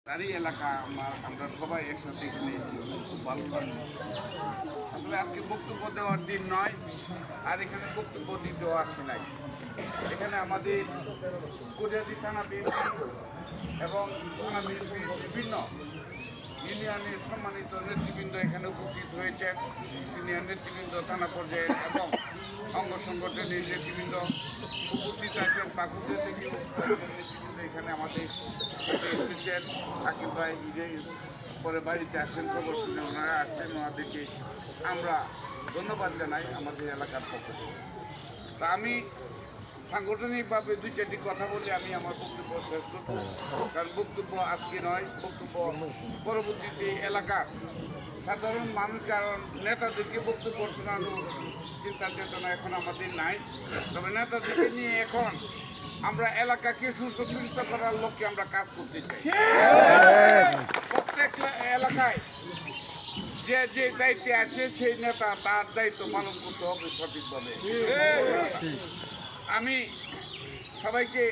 তারই এলাকা আমরা সবাই একসাথে এখানে এসেছি, খুব ভালো লাগলো। আসলে আজকে বক্তব্য দেওয়ার দিন নয়, আর এখানে বক্তব্য দিতেও আসে নাই। এখানে আমাদের করিয়াদি থানা বিএনপি এবং থানা বিএনপির বিভিন্ন ইউনিয়নের সম্মানিত নেতৃবৃন্দ এখানে উপস্থিত হয়েছেন। সিনিয়র নেতৃবৃন্দ থানা পর্যায়ের এবং অঙ্গ সংগঠনের নেতৃবৃন্দ উপস্থিত আছেন। বাকুড়িয়া থেকেও নেতৃবৃন্দ এখানে আমাদের এসেছেন। আকিব ভাই পরে বাড়িতে আসেন, খবর শুনে ওনারা আসছেন। ওনাদেরকে আমরা ধন্যবাদ জানাই আমাদের এলাকার পক্ষ থেকে। তা আমি সাংগঠনিকভাবে দুই চারটি কথা বলে আমি আমার বক্তব্য শেষ করব। কারণ বক্তব্য আজকে নয়, বক্তব্য পরবর্তীতে এলাকার সাধারণ মানুষ, কারণ নেতাদেরকে বক্তব্য শোনানোর চিন্তা চেতনা এখন আমাদের নাই। তবে নেতাদেরকে নিয়ে এখন আমরা এলাকাকে সুসংগঠিত করার লক্ষ্যে আমরা কাজ করতে চাই। প্রত্যেক এলাকায় যে যে দায়িত্বে আছে সেই নেতা তার দায়িত্ব পালন করতে হবে সঠিকভাবে। আমি সবাইকে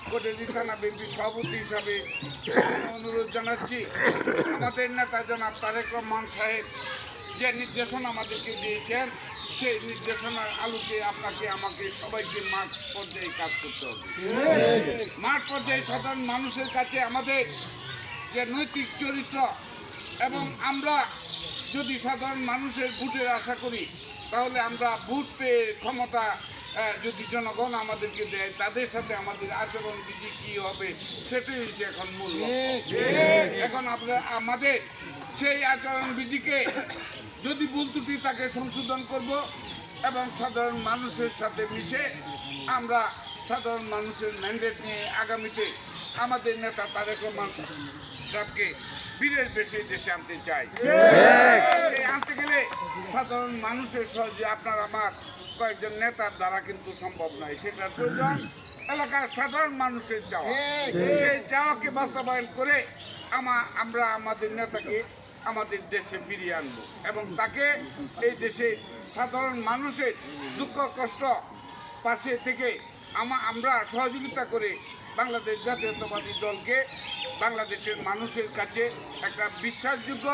কোটালী থানা বিএনপি সভাপতি হিসাবে অনুরোধ জানাচ্ছি, আমাদের নেতা জনাব তারেক রহমান সাহেব যে নির্দেশনা আমাদেরকে দিয়েছেন, সেই নির্দেশনার আলোকে আপনাকে আমাকে সবাইকে মাঠ পর্যায়ে কাজ করতে হবে। মাঠ পর্যায়ে সাধারণ মানুষের কাছে আমাদের যে নৈতিক চরিত্র, এবং আমরা যদি সাধারণ মানুষের ভোটের আশা করি, তাহলে আমরা ভোট পেয়ে ক্ষমতা যদি জনগণ আমাদেরকে দেয়, তাদের সাথে আমাদের আচরণ বিধি কী হবে সেটাই হচ্ছে এখন মূল লক্ষ্য। এখন আমরা আমাদের সেই আচরণ বিধিকে যদি ভুল ত্রুটি তাকে সংশোধন করব এবং সাধারণ মানুষের সাথে মিশে আমরা সাধারণ মানুষের ম্যান্ডেট নিয়ে আগামীতে আমাদের নেতা তারেক রহমান সাহেবকে বীরের বেশে দেশে আনতে চাই। আনতে গেলে সাধারণ মানুষের সহজে আপনার আমার কয়েকজন নেতার দ্বারা কিন্তু সম্ভব নয়। সেটার প্রয়োজন এলাকার সাধারণ মানুষের চাওয়া। সেই চাওয়াকে বাস্তবায়ন করে আমরা আমাদের নেতাকে আমাদের দেশে ফিরিয়ে আনবো এবং তাকে এই দেশে সাধারণ মানুষের দুঃখ কষ্ট পাশে থেকে আমরা সহযোগিতা করে বাংলাদেশ জাতীয়তাবাদী দলকে বাংলাদেশের মানুষের কাছে একটা বিশ্বাসযোগ্য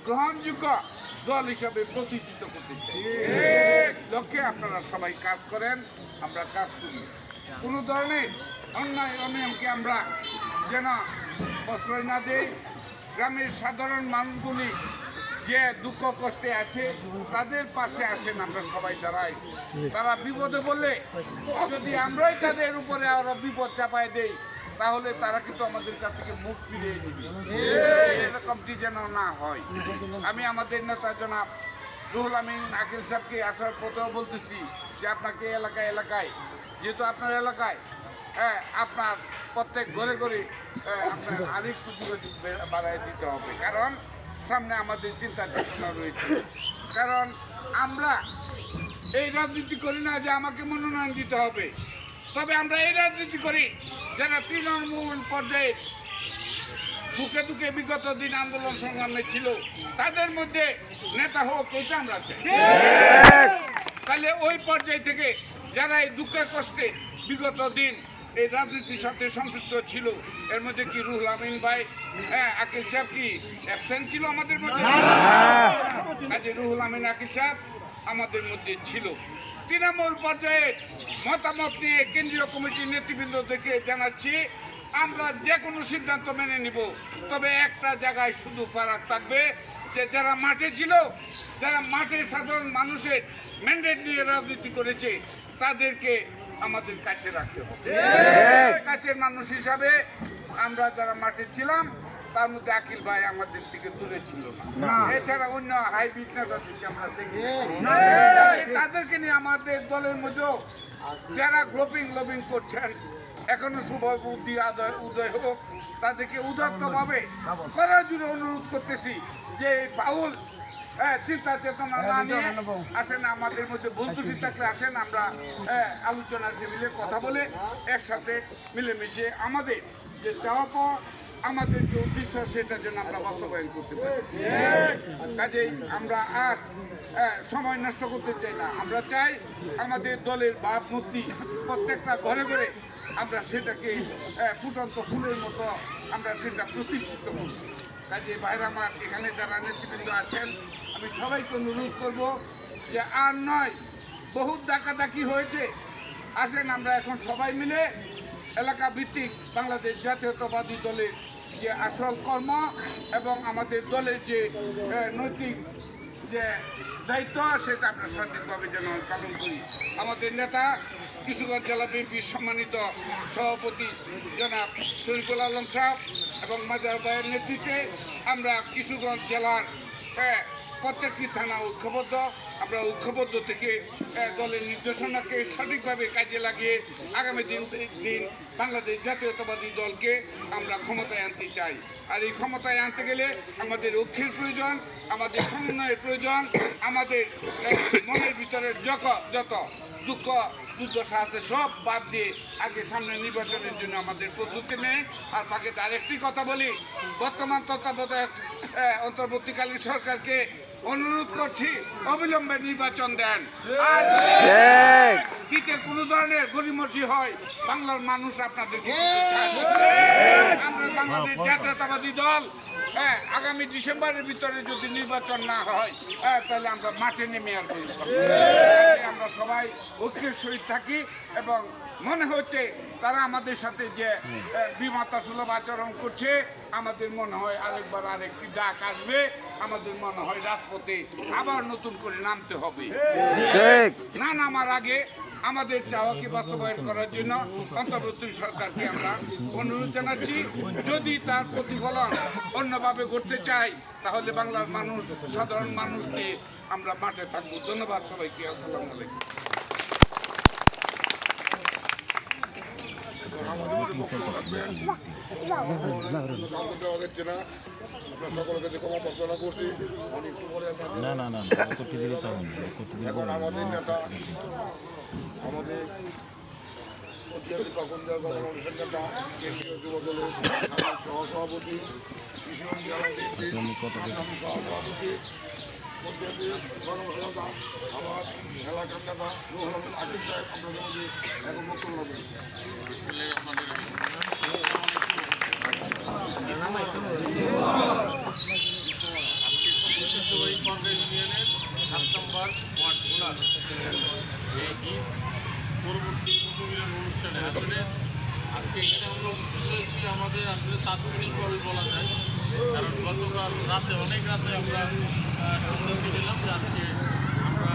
গ্রহণযোগ্য দল হিসাবে প্রতিষ্ঠিত করতে চাই। লক্ষ্যে আপনারা সবাই কাজ করেন, আমরা কাজ করি। কোনো ধরনের অন্যায় অনিয়মকে আমরা যেন প্রশ্রয় না দেই। গ্রামের সাধারণ মানুষগুলি যে দুঃখ কষ্টে আছে তাদের পাশে আসেন, আমরা সবাই দাঁড়াই। তারা বিপদে বললে যদি আমরাই তাদের উপরে আরো বিপদ চাপায় দেই, তাহলে তারা কিন্তু আমাদের কাছ থেকে মুখ ফিরিয়ে দিবে। এরকমটি যেন না হয়। আমি আমাদের নেতা জনাব রুহুল আমিন আকিল সাহেবকে আসার পথেও বলতেছি যে আপনাকে এলাকায় যেহেতু আপনার এলাকায় আপনার প্রত্যেক ঘরে ঘরে আপনার আরেকটু যোগাযোগ বাড়াই দিতে হবে। কারণ সামনে আমাদের চিন্তা চেতনা রয়েছে। কারণ আমরা এই রাজনীতি করি না যে আমাকে মনোনয়ন দিতে হবে, তবে আমরা এই রাজনীতি করি যারা তৃণমূল পর্যায়ে দুঃখে দুঃখে বিগত দিন আন্দোলন সংগ্রামে ছিল, তাদের মধ্যে নেতা হোক এটা আমরা চাই। তাহলে ওই পর্যায় থেকে যারা এই দুঃখে কষ্টে বিগত দিন এই রাজনীতির সাথে সম্পৃক্ত ছিল, এর মধ্যে কি রুহুল আমিন ভাই আকিল সাহেব কি অ্যাবসেন্ট ছিল আমাদের মধ্যে? কাজে রুহুল আমিন আকিল সাহেব আমাদের মধ্যে ছিল। তৃণমূল পর্যায়ে মতামত নিয়ে কেন্দ্রীয় কমিটির নেতৃবৃন্দদেরকে জানাচ্ছি, আমরা যে কোনো সিদ্ধান্ত মেনে নিব, তবে একটা জায়গায় শুধু ফারাক থাকবে যে যারা মাঠে ছিল, যারা মাঠের সাধারণ মানুষের ম্যান্ডেট নিয়ে রাজনীতি করেছে, তাদেরকে আমাদের কাছে রাখতে হবে। কাছের মানুষ হিসাবে আমরা যারা মাঠে ছিলাম, তার মধ্যে আকিল ভাই আমাদের থেকে দূরে ছিল না। এছাড়া অন্য হাইব্রিড নেতাদেরকে আমরা দেখি, তাদেরকে নিয়ে আমাদের দলের মধ্যেও যারা লবিং করছেন, এখনো শুভ বুদ্ধি উদয় হোক, তাদেরকে উদাত্তভাবে করার জন্য অনুরোধ করতেছি যে পাউল চিন্তা চেতনা না নিয়ে আসেন, আমাদের মধ্যে ভুল ত্রুটি থাকলে আসেন, আমরা আলোচনার টেবিলে কথা বলে একসাথে মিলেমিশে আমাদের যে চাওয়া পাওয়া আমাদের যে উদ্দেশ্য সেটা যেন আমরা বাস্তবায়ন করতে পারি। কাজেই আমরা আর সময় নষ্ট করতে চাই না। আমরা চাই আমাদের দলের ভাবমূর্তি প্রত্যেকটা ঘরে ঘরে আমরা সেটাকে ফুটন্ত ফুলের মতো আমরা সেটা প্রতিষ্ঠিত করব। কাজে বাইরে আমার এখানে যারা নেতৃবৃন্দ আছেন আমি সবাইকে অনুরোধ করব যে আর নয়, বহুত ডাকাডাকি হয়েছে, আসেন আমরা এখন সবাই মিলে এলাকা ভিত্তিক বাংলাদেশ জাতীয়তাবাদী দলের যে আসল কর্ম এবং আমাদের দলের যে নৈতিক যে দায়িত্ব সেটা আমরা সঠিকভাবে যেন পালন করি। আমাদের নেতা কিশোরগঞ্জ জেলা বিএনপির সম্মানিত সভাপতি জনাব শরীফুল আলম সাহেব এবং মাজার ভাইয়ের নেতৃত্বে আমরা কিশোরগঞ্জ জেলার প্রত্যেকটি থানা ঐক্যবদ্ধ। আমরা ঐক্যবদ্ধ থেকে দলের নির্দেশনাকে সঠিকভাবে কাজে লাগিয়ে আগামী দিন বাংলাদেশ জাতীয়তাবাদী দলকে আমরা ক্ষমতায় আনতে চাই। আর এই ক্ষমতায় আনতে গেলে আমাদের ঐক্যের প্রয়োজন, আমাদের সমন্বয়ের প্রয়োজন, আমাদের মনের ভিতরের যত দুঃখ দুর্দশা আছে সব বাদ দিয়ে আগে সামনে নির্বাচনের জন্য আমাদের প্রস্তুতি নেই। আর তাকে আরেকটি কথা বলি, বর্তমান তত্ত্বাবধায়ক অন্তর্বর্তীকালীন সরকারকে অনুরোধ করছি অবিলম্বে নির্বাচন দেন। আর দিতে কোনো ধরনের গরিমসি হয় বাংলার মানুষ আপনাদেরকে আমরা বাংলাদেশ জাতীয়তাবাদী দল আগামী ডিসেম্বরের ভিতরে যদি নির্বাচন না হয় তাহলে আমরা মাঠে নেমে আসবো। আমরা সবাই ঐক্যের সহিত থাকি এবং মনে হচ্ছে তারা আমাদের সাথে যে বিমাতা সুলভ আচরণ করছে, আমাদের মনে হয় আরেকবার আরেকটি ডাক আসবে, আমাদের মনে হয় রাজপথে আবার নতুন করে নামতে হবে। না নামার আগে আমাদের চাওয়াকে বাস্তবায়ন করার জন্য অন্তর্বর্তী সরকারকে আমরা অনুরোধ জানাচ্ছি। যদি তার প্রতিফলন অন্যভাবে করতে চাই তাহলে বাংলার মানুষ, সাধারণ মানুষকে আমরা মাঠে থাকবো। ধন্যবাদ সবাইকে। আসসালামু আলাইকুম। আমাদের মধ্যে বক্তব্য রাখবেন কাউকে দেওয়া যাচ্ছে না। আমরা সকলের কাছে ক্ষমা প্রার্থনা করছি। এখন আমাদের নেতা, আমাদের তখন বাংলাদেশের নেতা, কেন্দ্রীয় যুব দলের সহসভাপতি, কিশোরগঞ্জ জেলা বিএনপির সহসভাপতি, আমার এলাকার নেতা রুহুল আমিন আকিব সাহেব আপনাদের মধ্যে এখন বক্তব্য রাখবেন। ইউনিয়নের 7 নম্বর ওয়ার্ড খোলার এই ঈদ পরবর্তী মিলন অনুষ্ঠানে আসলে আজকে এখানে আমরা উপস্থিত হয়েছি আমাদের আসলে তাৎক্ষণিকভাবে বলা যায়, কারণ গতকাল রাতে অনেক রাতে আমরা সিদ্ধান্ত নিলাম যে আজকে আমরা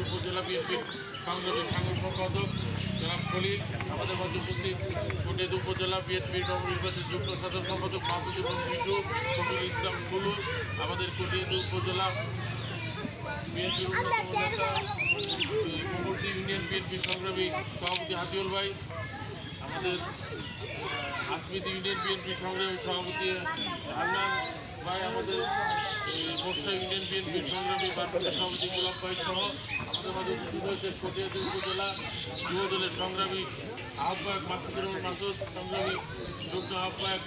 উপজেলা বিএনপির সাংগঠনিক সম্পাদক জনাব খলিল, আমাদের মধ্যে উপস্থিত কোটিয়াদি উপজেলা বিএনপির নবনির্বাচিত যুগ্ম সাধারণ সম্পাদক মাহমুদুর রহমান বিজু, শফিউল ইসলাম কুলু, আমাদের কোটিয়াদি উপজেলা বিএনপির অন্যতম নেতা মোহাম্মদী ইউনিয়ন বিএনপির সংগ্রামী সভাপতি হাতিউল ভাই, আমাদের আসমিতি ইউনিয়ন বিএনপির সংগ্রামী সভাপতি হান্নান ভাই, আমাদের বর্ষা ইউনিয়ন বিএনপির সংগ্রামী বার্ষিক সভাপতি গোলাপ ভাই সহ আমাদের মাঝে উপস্থিত হয়েছে কোটিয়াদি উপজেলা যুব দলের সংগ্রামী আহ্বায়ক মাসুদুর রহমান মাসুদ, সংগ্রামী যুগ্ম আহ্বায়ক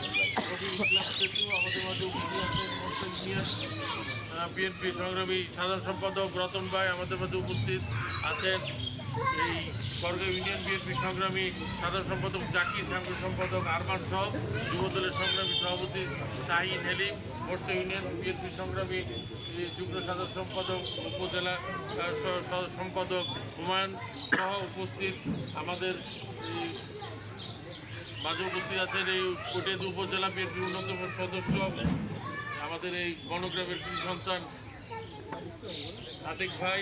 শফিউল ইসলাম সেতু, আমাদের মাঝে উপস্থিত আছেন বর্ষা ইউনিয়ন বিএনপি সংগ্রামী সাধারণ সম্পাদক রতন ভাই, আমাদের মাঝে উপস্থিত আছেন এই করগাঁও ইউনিয়ন বিএনপি সংগ্রামী সাধারণ সম্পাদক জাকির, সাংগঠনিক সম্পাদক আরমান সহ যুবদলের সংগ্রামী সভাপতি শাহিন হেলিম, বর্ষ ইউনিয়ন বিএনপি সংগ্রামী যুগ্ম সাধারণ সম্পাদক উপজেলা সম্পাদক হুমায়ুন সহ উপস্থিত আমাদের মাঝে উপস্থিত আছেন এই কোটিয়াদি উপজেলা বিএনপির অন্যতম সদস্য আমাদের এই গণগ্রামের কৃষি সন্তান আতিক ভাই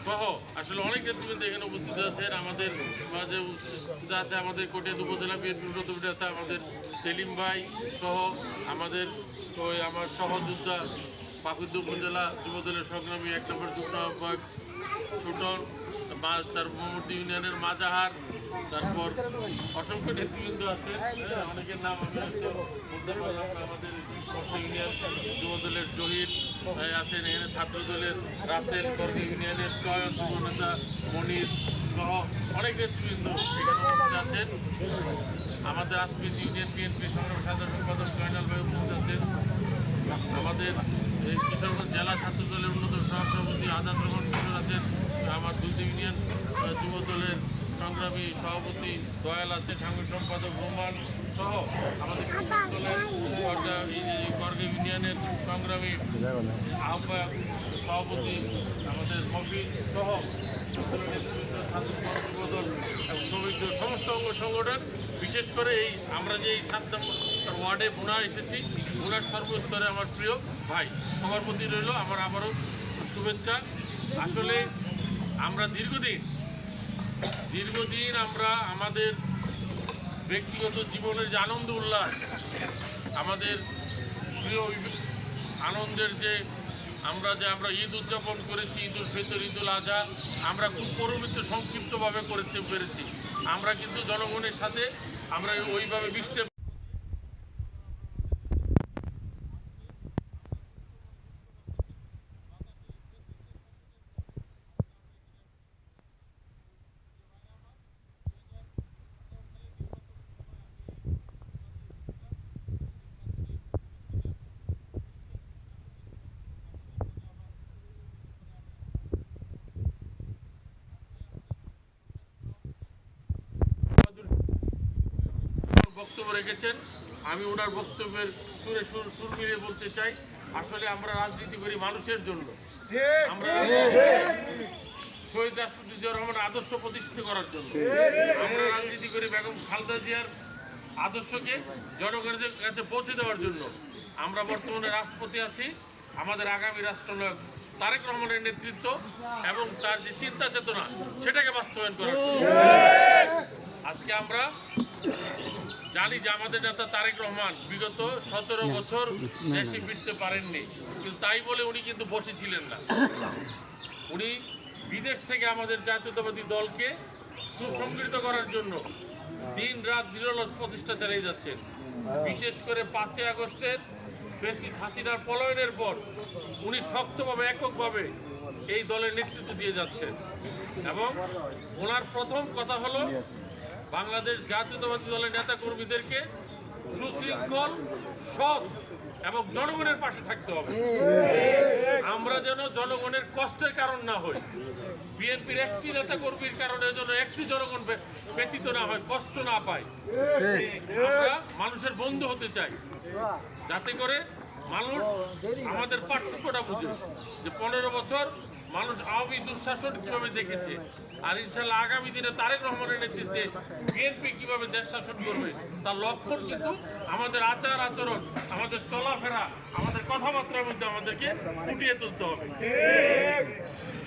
সহ আসলে অনেক নেতৃবৃন্দ এখানে উপস্থিত আছেন। আমাদের মাঝে উপস্থিত আছে আমাদের কোটিয়াদি উপজেলা বিএনপির অন্যতম নেতা আমাদের সেলিম ভাই সহ আমাদের আমার সহযোদ্ধা পাকুদ্দ উপজেলা যুবদলের সংগ্রামী 1 নম্বর যুগ্ম আহ্বায়ক ছোটন, তার মোহাম্মদী ইউনিয়নের মাজাহার, তারপর অসংখ্য নেতৃবৃন্দ আছে, অনেকের নাম আমি হয়তো বলতে পারলাম না। আমাদের ইউনিয়ন যুবদলের জহির আছেন, এখানে ছাত্রদলের রাসেল, করগাঁও ইউনিয়নের চয়ন যুবনেতা মনির সহ অনেক নেতৃবৃন্দ এখানে উপস্থিত আছেন। আমাদের আসমিন ইউনিয়ন বিএনপি সংগ্রামী সাধারণ সম্পাদক জয়নাল ভাই উপস্থিত আছেন। আমাদের এই কিশোরগঞ্জ জেলা ছাত্র দলের অন্যতম সহসভাপতি আজাদ রহমান কিশোর আছেন। আমার দুই ইউনিয়ন যুব দলের সংগ্রামী সভাপতি দয়াল আছে, সাংগঠনিক সম্পাদক রোমান সহ আমাদের কৃষক দলের করগাঁও ইউনিয়নের সংগ্রামী আহ্বায়ক সভাপতি আমাদের কফিল সহ শ্রমিক সমস্ত অঙ্গ সংগঠন, বিশেষ করে এই আমরা যে এই 7 নম্বর ওয়ার্ডে বুনা এসেছি, বুনার সর্বস্তরে আমার প্রিয় ভাই সবার প্রতি রইল আমার আবারও শুভেচ্ছা। আসলে আমরা দীর্ঘদিন আমরা আমাদের ব্যক্তিগত জীবনের যে আনন্দ উল্লাস, আমাদের প্রিয় আনন্দের যে আমরা ঈদ উদযাপন করেছি, ঈদ উল ফিতর, ঈদ উল আজহা, আমরা খুব পরিমিত সংক্ষিপ্তভাবে করতে পেরেছি। আমরা কিন্তু জনগণের সাথে আমরা ওইভাবে মিশতে বক্তব্য রেখেছেন। আমি ওনার বক্তব্যের সুরে সুর মিলিয়ে বলতে চাই, আসলে আমরা রাজনীতি করি মানুষের জন্য। আমরা শহীদ রাষ্ট্রপতি জিয়াউর রহমানের আদর্শ প্রতিষ্ঠিত করার জন্য। আমরা রাজনীতি করি বেগম খালেদা জিয়ার আদর্শকে জনগণের কাছে পৌঁছে দেওয়ার জন্য। আমরা বর্তমানে রাজপথে আছি আমাদের আগামী রাষ্ট্রনায়ক তারেক রহমানের নেতৃত্ব এবং তার যে চিন্তা চেতনা সেটাকে বাস্তবায়ন করার জন্য। আজকে আমরা জানি যে আমাদের নেতা তারেক রহমান বিগত 17 বছর দেশে ফিরতে পারেননি, কিন্তু তাই বলে উনি কিন্তু বসেছিলেন না। উনি বিদেশ থেকে আমাদের জাতীয়তাবাদী দলকে সুসংগঠিত করার জন্য দিন রাত নিরলস প্রচেষ্টা চালিয়ে যাচ্ছেন। বিশেষ করে 5ই আগস্টের প্রেসিডেন্ট হাসিনার পলায়নের পর উনি শক্তভাবে এককভাবে এই দলের নেতৃত্ব দিয়ে যাচ্ছেন এবং ওনার প্রথম কথা হলো বাংলাদেশ জাতীয়তাবাদী দলের নেতা কর্মীদেরকে সুশৃঙ্খল, সৎ এবং জনগণের পাশে থাকতে হবে। আমরা যেন জনগণের কষ্টের কারণ না হই, বিএনপির একটি নেতা কর্মীর কারণে যেন একটি জনগণ ব্যতীত না হয়, কষ্ট না পায়। আমরা মানুষের বন্ধু হতে চাই, যাতে করে মানুষ আমাদের পার্থক্যটা বুঝে যে 15 বছর মানুষ আওয়ামী দুঃশাসন কিভাবে দেখেছে, আর ইনশাল্লাহ আগামী দিনে তারেক রহমানের নেতৃত্বে বিএনপি কিভাবে দেশ শাসন করবে তার লক্ষণ কিন্তু আমাদের আচার আচরণ, আমাদের চলাফেরা, আমাদের কথাবার্তার মধ্যে আমাদেরকে ফুটিয়ে তুলতে হবে।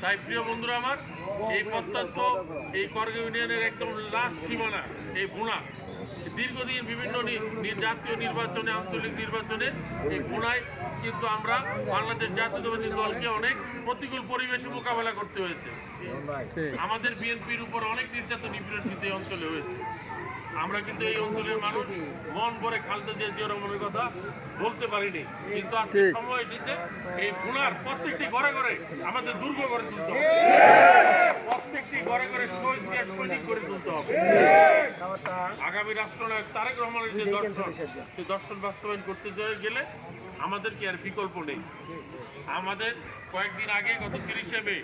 তাই প্রিয় বন্ধুরা আমার, এই প্রত্যন্ত এই করগাঁও ইউনিয়নের একদম লাস্ট সীমানা এই বুনা, দীর্ঘদিন বিভিন্ন জাতীয় নির্বাচনে, আঞ্চলিক নির্বাচনে এই বুনায় কিন্তু আমরা বাংলাদেশ জাতীয়তাবাদী দলকে অনেক প্রতিকূল পরিবেশে মোকাবেলা করতে হয়েছে। আমাদের বিএনপির উপর অনেক নির্যাতন নিপীড়ন কিন্তু এই অঞ্চলে হয়েছে। আমরা কিন্তু এই অঞ্চলের মানুষ মন ভরে খালেদা জিয়াউর রহমানের কথা বলতে পারিনি, কিন্তু আজকে সময় এসেছে এই বুনার প্রত্যেকটি ঘরে ঘরে আমাদের দুর্গ গড়ে তুলতে হবে, প্রত্যেকটি ঘরে ঘরে শহীদ জিয়ার সৈনিক গড়ে তুলতে হবে। আগামী রাষ্ট্রনায়ক তারেক রহমানের যে দর্শন, সেই দর্শন বাস্তবায়ন করতে গেলে আমাদেরকে আর বিকল্প নেই। আমাদের কয়েকদিন আগে গত 30শে মে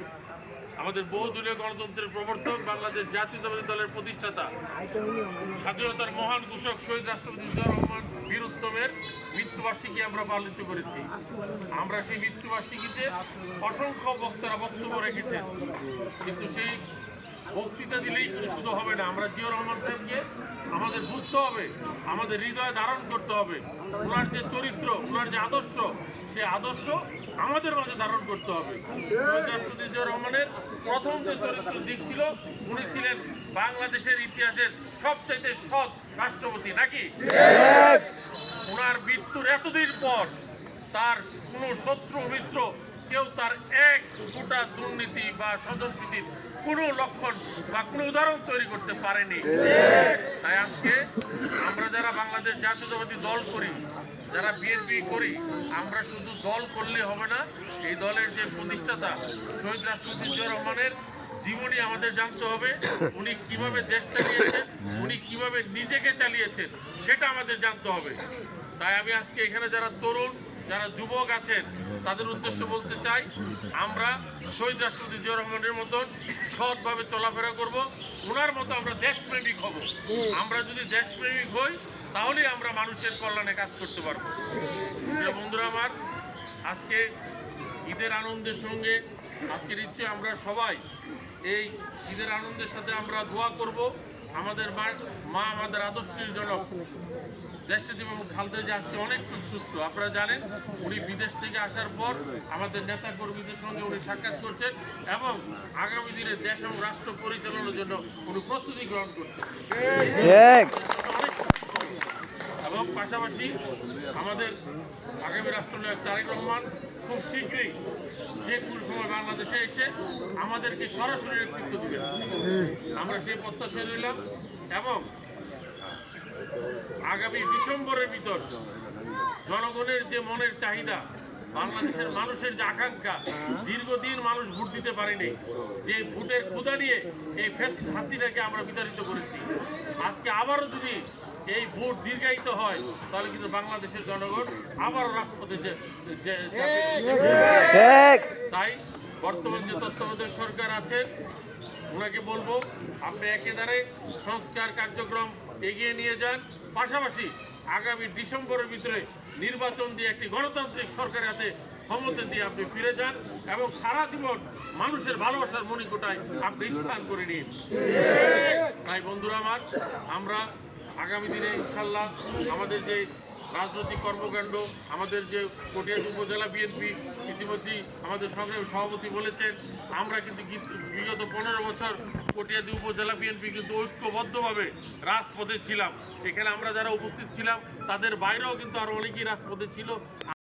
আমাদের বহুদলীয় গণতন্ত্রের প্রবর্তক, বাংলাদেশ জাতীয়তাবাদী দলের প্রতিষ্ঠাতা, স্বাধীনতার মহান ঘোষক শহীদ রাষ্ট্রপতি জিয়াউর রহমান বীর উত্তমের মৃত্যুবার্ষিকী আমরা পালিত করেছি। আমরা সেই মৃত্যুবার্ষিকীতে অসংখ্য বক্তারা বক্তব্য রেখেছেন, কিন্তু সেই বক্তৃতা দিলেই শুধু হবে না। আমরা জিয়াউর রহমান সাহেবকে আমাদের বুঝতে হবে, আমাদের হৃদয়ে ধারণ করতে হবে। ওনার যে চরিত্র, ওনার যে আদর্শ, সেই আদর্শ আমাদের মাঝে ধারণ করতে হবে। শহীদ রাষ্ট্রপতি জিয়াউর রহমানের প্রথম যে চরিত্র দিক ছিল, উনি ছিলেন বাংলাদেশের ইতিহাসের সবচাইতে সৎ রাষ্ট্রপতি, নাকি? ওনার মৃত্যুর এতদিন পর তার কোনো শত্রু মিত্র কেউ তার এক ফোঁটা দুর্নীতি বা স্বজনপ্রীতির কোনো লক্ষণ বা কোনো উদাহরণ তৈরি করতে পারেনি। তাই আজকে আমরা যারা বাংলাদেশ জাতীয়তাবাদী দল করি, যারা বিএনপি করি, আমরা শুধু দল করলে হবে না। এই দলের যে প্রতিষ্ঠাতা শহীদ রাষ্ট্রপতি জিয়াউর রহমানের জীবনী আমাদের জানতে হবে। উনি কিভাবে দেশ চালিয়েছেন, উনি কিভাবে নিজেকে চালিয়েছেন, সেটা আমাদের জানতে হবে। তাই আমি আজকে এখানে যারা তরুণ, যারা যুবক আছেন, তাদের উদ্দেশ্যে বলতে চাই, আমরা শহীদ রাষ্ট্রপতি জিয়াউর রহমানের মতন সৎভাবে চলাফেরা করব, ওনার মতো আমরা দেশপ্রেমিক হব। আমরা যদি দেশপ্রেমিক হই, তাহলেই আমরা মানুষের কল্যাণে কাজ করতে পারবো। বন্ধুরা আমার, আজকে ঈদের আনন্দের সঙ্গে আজকের ইচ্ছে আমরা সবাই এই ঈদের আনন্দের সাথে আমরা দোয়া করব আমাদের মা আমাদের আদর্শের জনক দেশটি এবং খালেদা জিয়া আজকে অনেক সুস্থ। আপনারা জানেন, উনি বিদেশ থেকে আসার পর আমাদের নেতা কর্মীদের সঙ্গে উনি সাক্ষাৎ করছেন এবং আগামী দিনে দেশ এবং রাষ্ট্র পরিচালনার জন্য উনি প্রস্তুতি গ্রহণ করছেন। এবং পাশাপাশি আমাদের আগামী রাষ্ট্রনায়ক তারেক রহমান খুব শীঘ্রই যে কোনো সময় বাংলাদেশে এসে আমাদেরকে সরাসরি নেতৃত্ব দেবেন, আমরা সেই প্রত্যাশায় রইলাম। এবং আগামী ডিসেম্বরের ভিতর জনগণের যে মনের চাহিদা, বাংলাদেশের মানুষের যে আকাঙ্ক্ষা, দীর্ঘদিন মানুষ ভোট দিতে পারেনি, যে ভোটের ক্ষুধা নিয়ে এই ফ্যাসিস্ট হাসিনাকে আমরা বিতাড়িত করেছি, আজকে আবারও যদি এই ভোট দীর্ঘায়িত হয়, তাহলে কিন্তু বাংলাদেশের জনগণ আবারও রাজপথে তাই বর্তমান যে তত্ত্বাবধায়ক সরকার আছেন, ওনাকে বলবো আপনি একেবারে সংস্কার কার্যক্রম এগিয়ে নিয়ে যান। পাশাপাশি আগামী ডিসেম্বরের ভিতরে নির্বাচন দিয়ে একটি গণতান্ত্রিক সরকারের হাতে ক্ষমতা দিয়ে আপনি ফিরে যান এবং সারা জীবন মানুষের ভালোবাসার মণিকোটায় আপনি স্থান করে নিন। তাই বন্ধুরা আমার, আমরা আগামী দিনে ইনশাল্লাহ আমাদের যে রাজনৈতিক কর্মকাণ্ড, আমাদের যে কটিয়াদী উপজেলা বিএনপি ইতিমধ্যেই আমাদের সংগ্রামী সভাপতি বলেছেন, আমরা কিন্তু বিগত 15 বছর কটিয়াদী উপজেলা বিএনপি কিন্তু ঐক্যবদ্ধভাবে রাজপথে ছিলাম। এখানে আমরা যারা উপস্থিত ছিলাম, তাদের বাইরেও কিন্তু আরো অনেকেই রাজপথে ছিল।